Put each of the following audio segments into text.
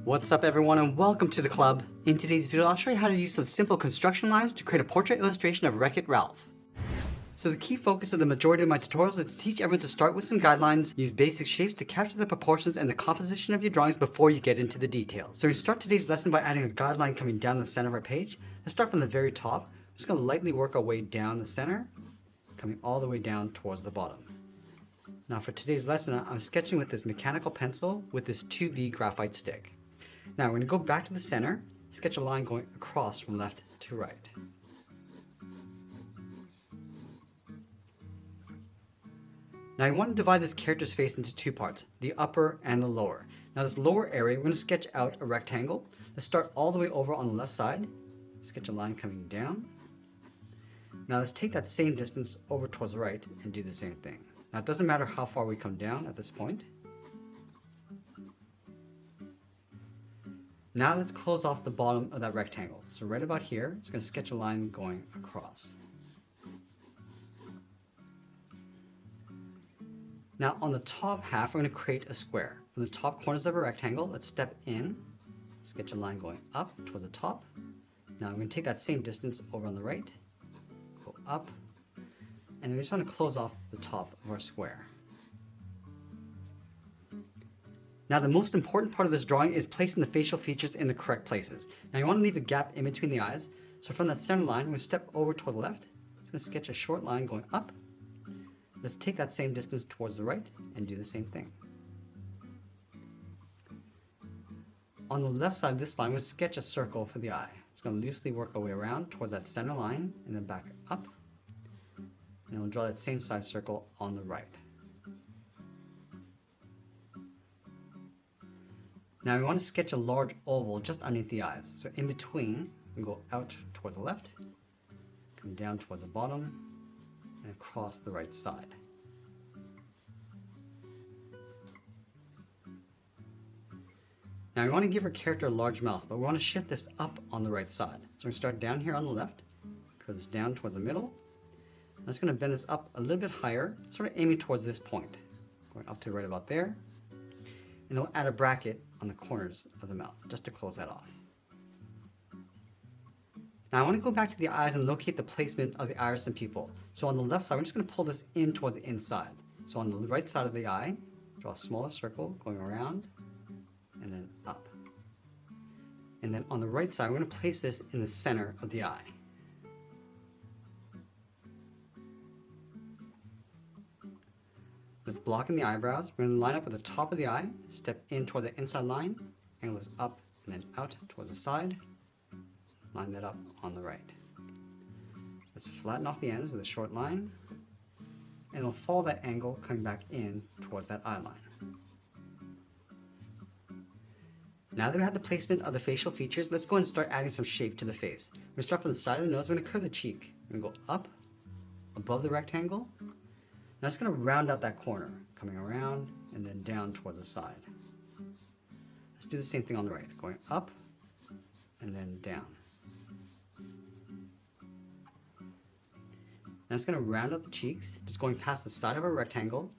What's up everyone and welcome to the club. In today's video I'll show you how to use some simple construction lines to create a portrait illustration of Wreck-It Ralph. So the key focus of the majority of my tutorials is to teach everyone to start with some guidelines, use basic shapes to capture the proportions and the composition of your drawings before you get into the details. So we start today's lesson by adding a guideline coming down the center of our page. Let's start from the very top. I'm just going to lightly work our way down the center, coming all the way down towards the bottom. Now for today's lesson I'm sketching with this mechanical pencil with this 2B graphite stick. Now we're going to go back to the center, sketch a line going across from left to right. Now I want to divide this character's face into two parts, the upper and the lower. Now this lower area, we're going to sketch out a rectangle. Let's start all the way over on the left side, sketch a line coming down. Now let's take that same distance over towards the right and do the same thing. Now it doesn't matter how far we come down at this point. Now let's close off the bottom of that rectangle. So right about here, I'm just going to sketch a line going across. Now on the top half, we're going to create a square. From the top corners of a rectangle, let's step in, sketch a line going up towards the top. Now I'm going to take that same distance over on the right, go up, and then we just want to close off the top of our square. Now the most important part of this drawing is placing the facial features in the correct places. Now you want to leave a gap in between the eyes. So from that center line, we're going to step over toward the left. It's going to sketch a short line going up. Let's take that same distance towards the right and do the same thing. On the left side of this line, we're going to sketch a circle for the eye. It's going to loosely work our way around towards that center line and then back up. And we'll draw that same size circle on the right. Now we want to sketch a large oval just underneath the eyes. So in between, we go out towards the left, come down towards the bottom, and across the right side. Now we want to give our character a large mouth, but we want to shift this up on the right side. So we're going to start down here on the left, curve this down towards the middle. I'm just going to bend this up a little bit higher, sort of aiming towards this point, going up to right about there. And we'll add a bracket on the corners of the mouth, just to close that off. Now I want to go back to the eyes and locate the placement of the iris and pupil. So on the left side, we're just going to pull this in towards the inside. So on the right side of the eye, draw a smaller circle going around and then up. And then on the right side, we're going to place this in the center of the eye. Let's block in the eyebrows. We're going to line up at the top of the eye, step in towards the inside line, angle this up and then out towards the side, line that up on the right. Let's flatten off the ends with a short line, and we'll follow that angle coming back in towards that eye line. Now that we have the placement of the facial features, let's go and start adding some shape to the face. We're going to start from the side of the nose, we're going to curve the cheek. We're going to go up, above the rectangle. Now it's going to round out that corner, coming around and then down towards the side. Let's do the same thing on the right, going up and then down. Now it's going to round out the cheeks, just going past the side of a rectangle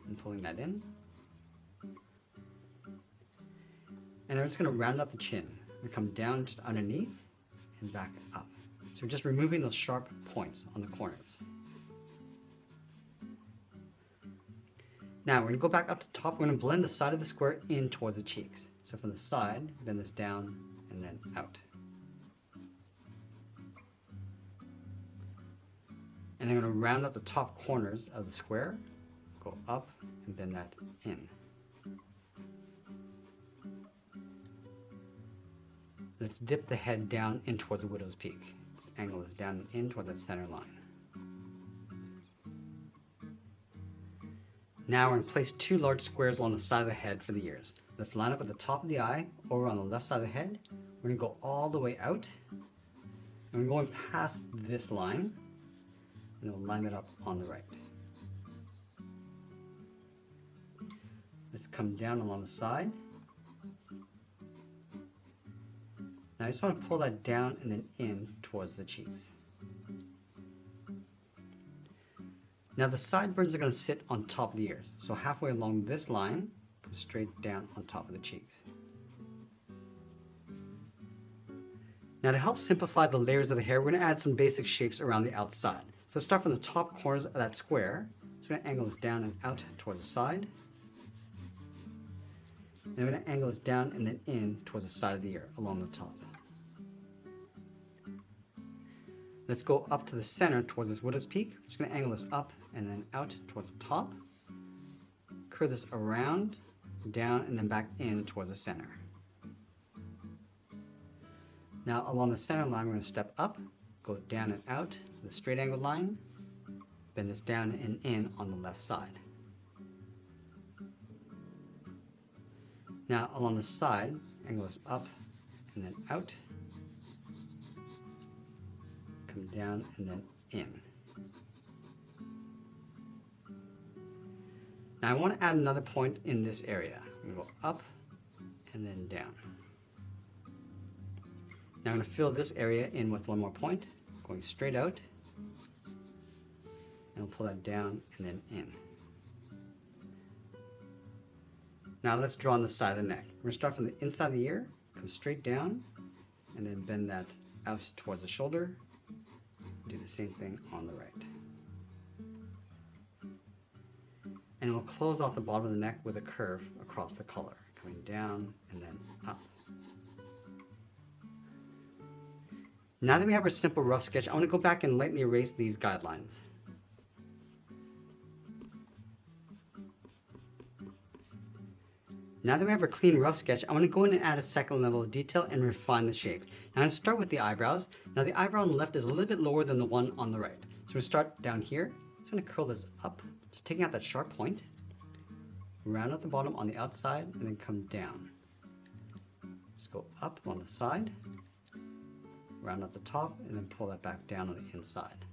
and pulling that in. And then we're just going to round out the chin. We come down just underneath and back up. So we're just removing those sharp points on the corners. Now we're going to go back up to the top. We're going to blend the side of the square in towards the cheeks. So from the side, bend this down and then out. And I'm going to round out the top corners of the square, go up and bend that in. Let's dip the head down in towards the widow's peak. Just angle this down and in toward that center line. Now we're going to place two large squares along the side of the head for the ears. Let's line up at the top of the eye, over on the left side of the head. We're going to go all the way out. And we're going past this line, and we'll line that up on the right. Let's come down along the side. Now I just want to pull that down and then in towards the cheeks. Now the sideburns are going to sit on top of the ears. So halfway along this line, comes straight down on top of the cheeks. Now to help simplify the layers of the hair, we're going to add some basic shapes around the outside. So let's start from the top corners of that square. So I'm going to angle this down and out towards the side. And I'm going to angle this down and then in towards the side of the ear along the top. Let's go up to the center towards this widow's peak. I'm just going to angle this up and then out towards the top. Curve this around, down, and then back in towards the center. Now along the center line, we're going to step up, go down and out to the straight angled line, bend this down and in on the left side. Now along the side, angle this up and then out, come down and then in. Now I want to add another point in this area. I'm going to go up and then down. Now I'm going to fill this area in with one more point, going straight out, and we'll pull that down and then in. Now let's draw on the side of the neck. We're going to start from the inside of the ear, come straight down, and then bend that out towards the shoulder. Do the same thing on the right. And we'll close off the bottom of the neck with a curve across the collar, coming down and then up. Now that we have our simple rough sketch, I want to go back and lightly erase these guidelines. Now that we have our clean rough sketch, I want to go in and add a second level of detail and refine the shape. Now I'm going to start with the eyebrows. Now the eyebrow on the left is a little bit lower than the one on the right. So we'll start down here. I'm just going to curl this up, just taking out that sharp point, round out the bottom on the outside, and then come down. Let's go up on the side, round out the top, and then pull that back down on the inside.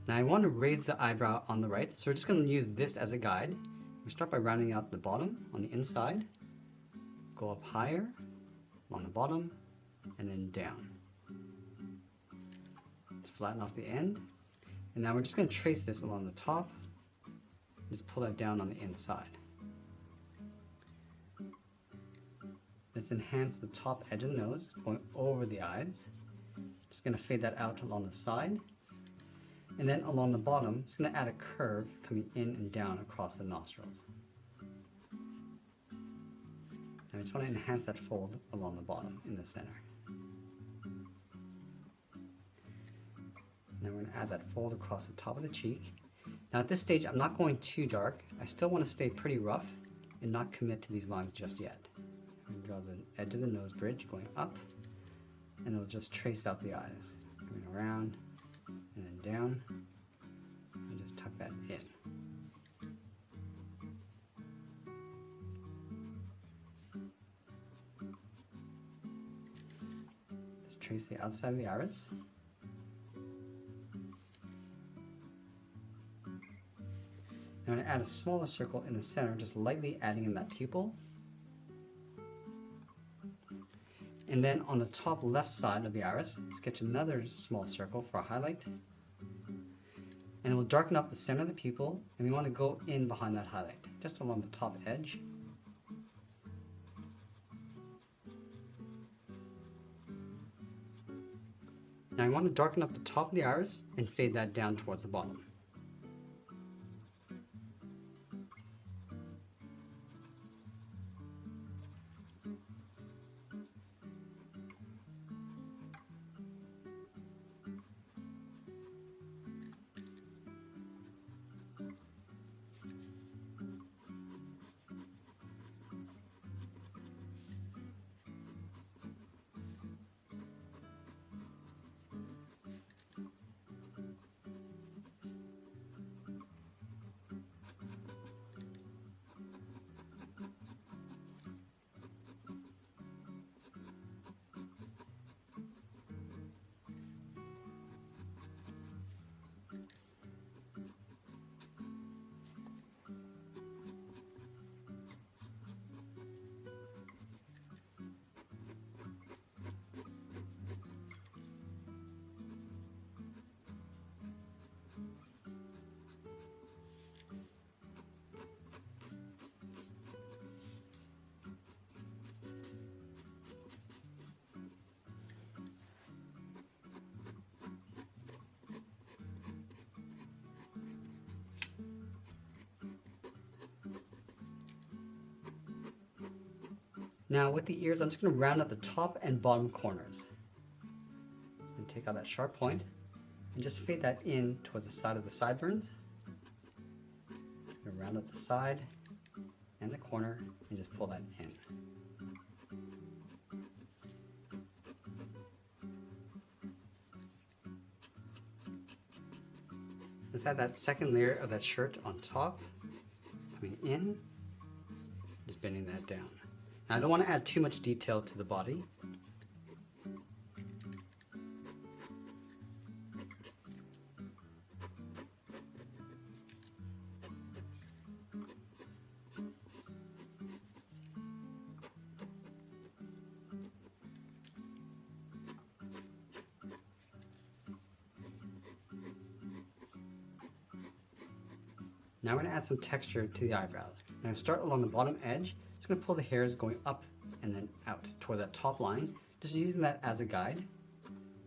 Now I want to raise the eyebrow on the right, so we're just going to use this as a guide. We start by rounding out the bottom on the inside, go up higher on the bottom, and then down. Let's flatten off the end, and now we're just going to trace this along the top, just pull that down on the inside. Let's enhance the top edge of the nose, going over the eyes. Just going to fade that out along the side. And then along the bottom, just going to add a curve coming in and down across the nostrils. Now I just want to enhance that fold along the bottom in the center. Now we're going to add that fold across the top of the cheek. Now at this stage, I'm not going too dark. I still want to stay pretty rough and not commit to these lines just yet. I'm going to draw the edge of the nose bridge going up, and it'll just trace out the eyes, going around and then down, and just tuck that in. Just trace the outside of the iris. I'm going to add a smaller circle in the center, just lightly adding in that pupil. And then on the top left side of the iris, sketch another small circle for a highlight. And we'll darken up the center of the pupil, and we want to go in behind that highlight, just along the top edge. Now I want to darken up the top of the iris and fade that down towards the bottom. Now with the ears, I'm just going to round out the top and bottom corners. And take out that sharp point and just fade that in towards the side of the sideburns. Just going to round out the side and the corner and just pull that in. Let's add that second layer of that shirt on top, coming in, just bending that down. Now I don't want to add too much detail to the body. Now we're going to add some texture to the eyebrows. I'm going to start along the bottom edge. Just going to pull the hairs going up and then out toward that top line, just using that as a guide.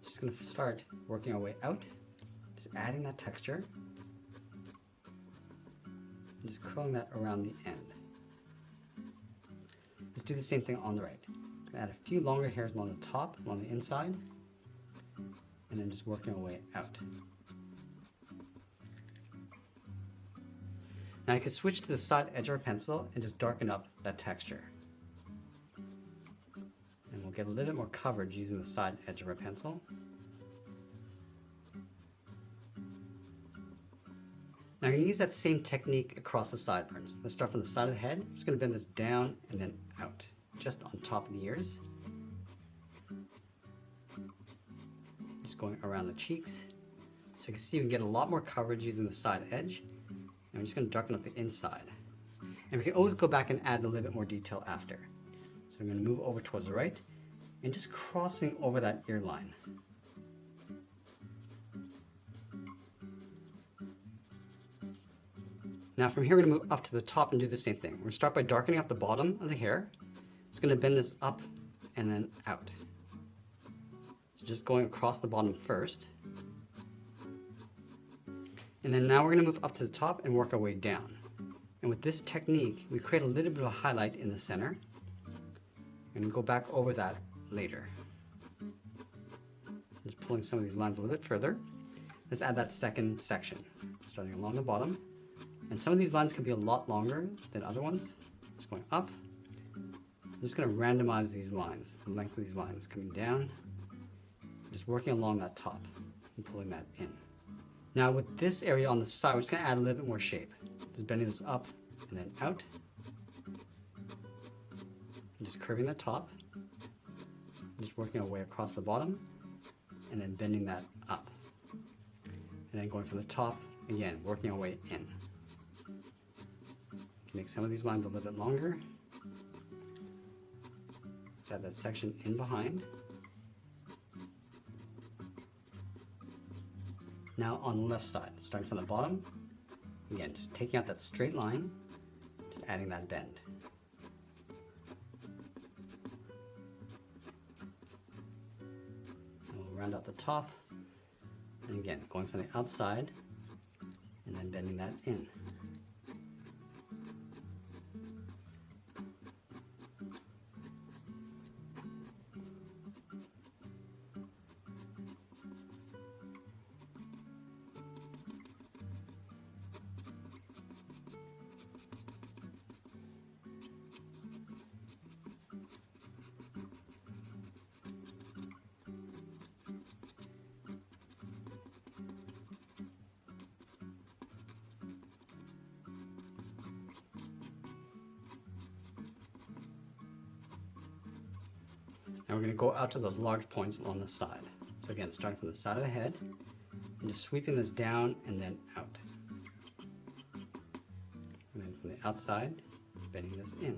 Just going to start working our way out, just adding that texture, and just curling that around the end. Let's do the same thing on the right. Add a few longer hairs along the top, along the inside, and then just working our way out. Now I could switch to the side edge of our pencil and just darken up that texture. And we'll get a little bit more coverage using the side edge of our pencil. Now you're going to use that same technique across the sideburns. Let's start from the side of the head. I'm just going to bend this down and then out, just on top of the ears. Just going around the cheeks. So you can see we can get a lot more coverage using the side edge. And I'm just going to darken up the inside. And we can always go back and add a little bit more detail after. So I'm going to move over towards the right and just crossing over that ear line. Now from here we're going to move up to the top and do the same thing. We're going to start by darkening up the bottom of the hair. It's going to bend this up and then out. So just going across the bottom first. And then now we're going to move up to the top and work our way down. And with this technique, we create a little bit of a highlight in the center. And we'll go back over that later. Just pulling some of these lines a little bit further. Let's add that second section, starting along the bottom. And some of these lines can be a lot longer than other ones. Just going up. I'm just going to randomize these lines, the length of these lines coming down. Just working along that top and pulling that in. Now with this area on the side, we're just going to add a little bit more shape. Just bending this up and then out. And just curving the top. Just working our way across the bottom and then bending that up. And then going from the top, again, working our way in. Make some of these lines a little bit longer. Let's add that section in behind. Now on the left side, starting from the bottom, again, just taking out that straight line, just adding that bend. And we'll round out the top, and again, going from the outside, and then bending that in. Now we're going to go out to those large points along the side. So again, starting from the side of the head, and just sweeping this down and then out. And then from the outside, bending this in.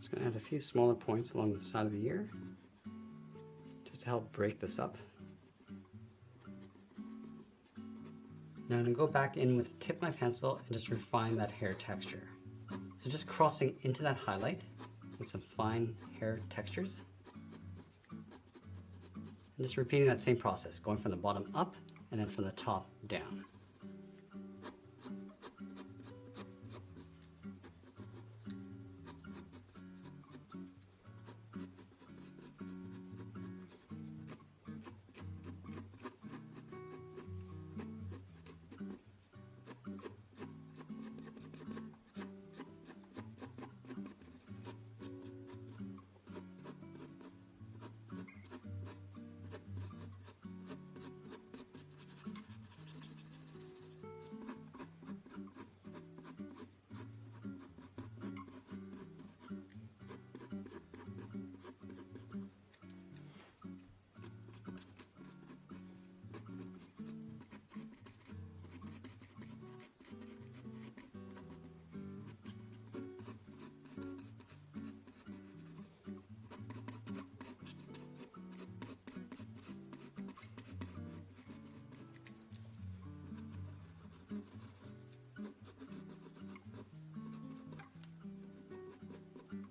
Just going to add a few smaller points along the side of the ear. help break this up. Now I'm going to go back in with the tip of my pencil and just refine that hair texture. So just crossing into that highlight with some fine hair textures. And just repeating that same process, going from the bottom up and then from the top down.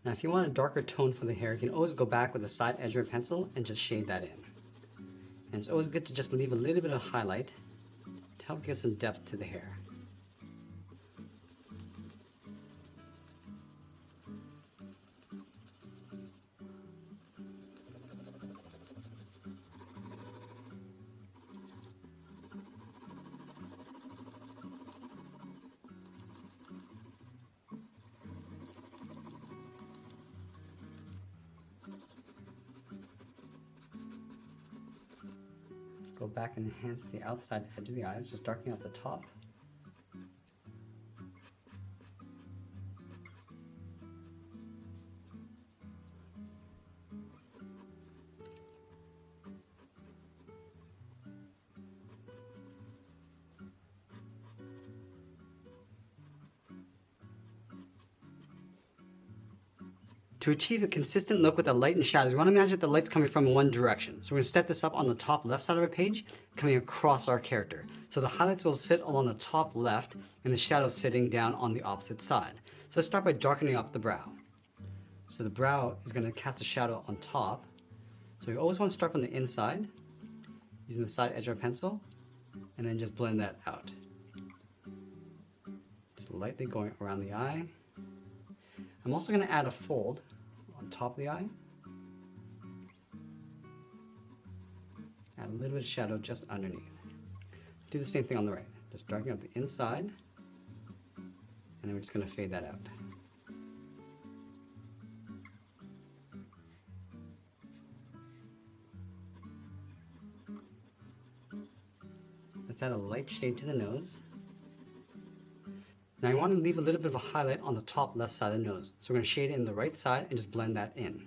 Now if you want a darker tone for the hair, you can always go back with the side edge of your pencil and just shade that in. And it's always good to just leave a little bit of highlight to help give some depth to the hair. Let's go back and enhance the outside edge of the eyes, just darkening out the top. To achieve a consistent look with the light and shadows, we want to imagine that the light's coming from one direction. So we're going to set this up on the top left side of our page, coming across our character. So the highlights will sit along the top left and the shadows sitting down on the opposite side. So let's start by darkening up the brow. So the brow is going to cast a shadow on top. So we always want to start from the inside, using the side edge of our pencil, and then just blend that out. Just lightly going around the eye. I'm also going to add a fold on top of the eye. Add a little bit of shadow just underneath. Do the same thing on the right. Just darken up the inside, and then we're just going to fade that out. Let's add a light shade to the nose. Now I want to leave a little bit of a highlight on the top left side of the nose. So we're going to shade it in the right side and just blend that in.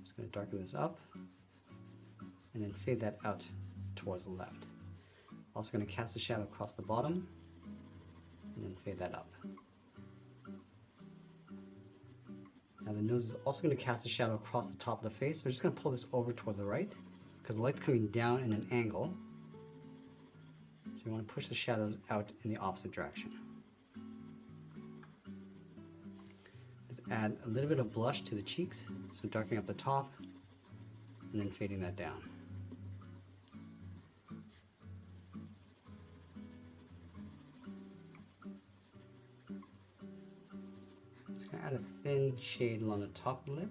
Just going to darken this up and then fade that out towards the left. Also going to cast a shadow across the bottom and then fade that up. Now the nose is also going to cast a shadow across the top of the face. So we're just going to pull this over towards the right because the light's coming down in an angle. So we want to push the shadows out in the opposite direction. Add a little bit of blush to the cheeks, so darkening up the top and then fading that down. Just going to add a thin shade along the top of the lip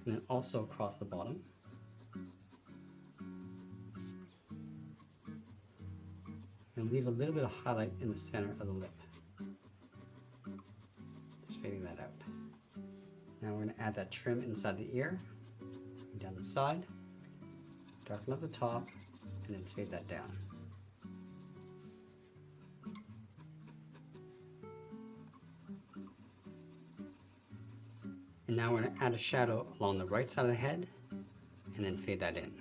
and then also across the bottom. And leave a little bit of highlight in the center of the lip. Fading that out. Now we're going to add that trim inside the ear, down the side, darken up the top, and then fade that down. And now we're going to add a shadow along the right side of the head, and then fade that in.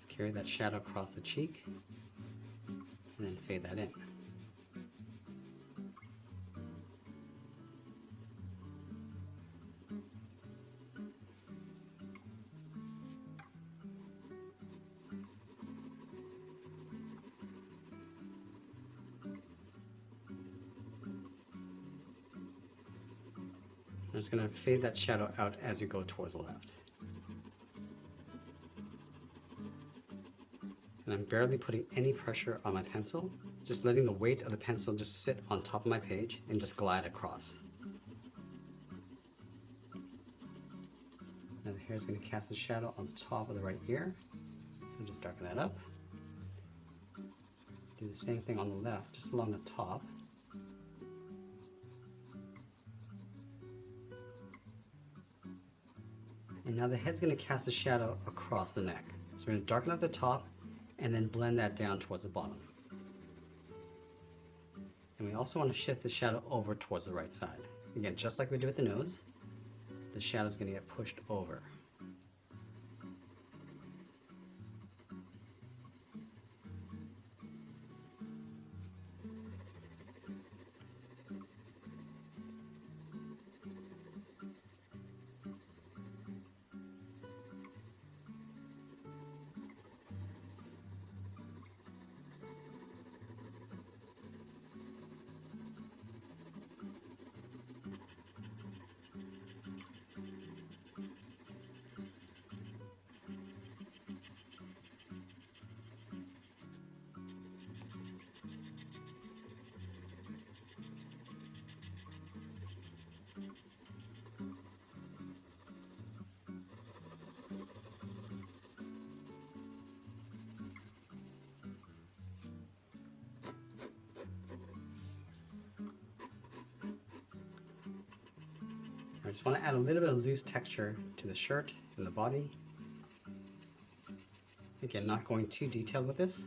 Carry that shadow across the cheek fade that in. I'm just going to fade that shadow out as you go towards the left. And I'm barely putting any pressure on my pencil, just letting the weight of the pencil just sit on top of my page and just glide across. Now the hair is going to cast a shadow on top of the right ear, so just darken that up. Do the same thing on the left, just along the top. And now the head's going to cast a shadow across the neck. So we're going to darken up the top and then blend that down towards the bottom. And we also want to shift the shadow over towards the right side. Again, just like we did with the nose, the shadow's going to get pushed over. I just want to add a little bit of loose texture to the shirt and the body. Again, not going too detailed with this.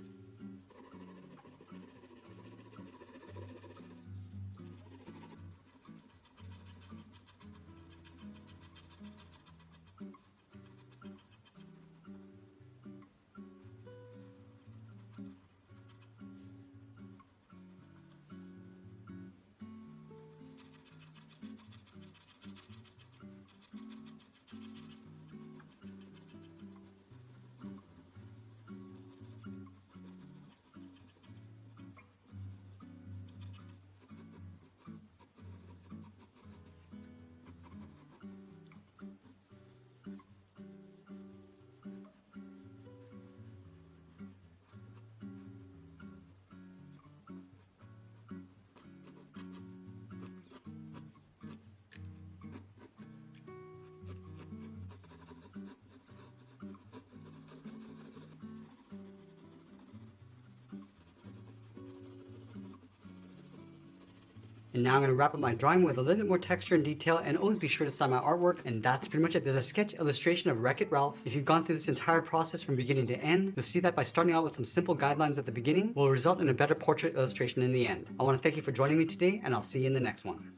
And now I'm going to wrap up my drawing with a little bit more texture and detail, and always be sure to sign my artwork. And that's pretty much it. There's a sketch illustration of Wreck-It Ralph. If you've gone through this entire process from beginning to end, you'll see that by starting out with some simple guidelines at the beginning will result in a better portrait illustration in the end. I want to thank you for joining me today, and I'll see you in the next one.